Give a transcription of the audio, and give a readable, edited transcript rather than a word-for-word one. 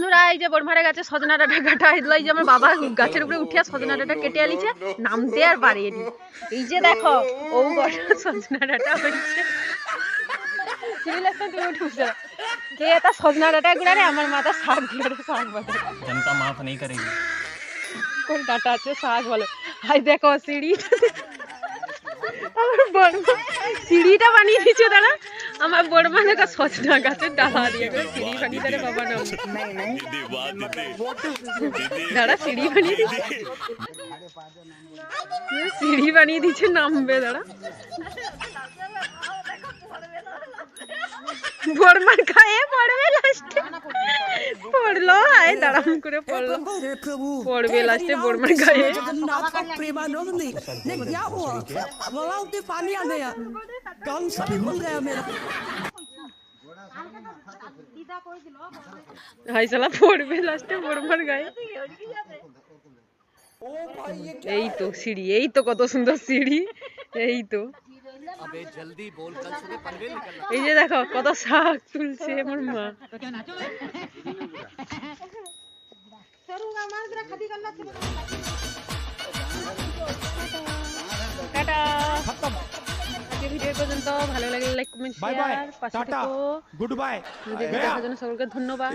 বন্ধুরা এই যে বড়মারে গাছে সজনা ডাঁটা কাটা হইলো, এই যে আমার বাবা গাছের উপরে উঠিয়া সজনা ডাঁটা কেটে আলিছে, নামতে আর পারিনি। এই যে দেখো ও গড়া সজনা ডাঁটা হইছে, তুমি উঠে কে এটা সজনা ডাঁটা গুড়ারে আমার মাথা শাক গুড়ারে শাক বলে, जनता माफ नहीं करेगी। কোন ডাঁটা আছে শাক বলে। হাই দেখো সিঁড়ি, আমার বড়মা সিঁড়িটা বানিয়ে দিচ্ছে, দাঁড়া আমার বড়মা দেখা সজনা গাছের ডালা দিয়ে সিঁড়ি বানিয়ে দেয় বাবা নাম, দাঁড়া সিঁড়ি বানিয়ে দিচ্ছে, সিঁড়ি বানিয়ে দিচ্ছে নামবে, দাঁড়া বড়মার গায়ে পড়বে লাস্টে, পড়লো আয় দাঁড়াম করে পড়লো, পড়বে লাস্টে বড়মার গায়ে। হাই শালা পড়বে লাস্টে বড়মার গায়ে। এই তো সিঁড়ি, এই তো কত সুন্দর সিঁড়ি, এই তো এই যে দেখো কত শাক তুলছে আমার মা। টাটা, আজকে ভিডিও পর্যন্ত, ভালো লাগলে লাইক কমেন্ট শেয়ার, পাশে থেকো, गुड बाय। ভিডিও দেখার জন্য সকলকে ধন্যবাদ।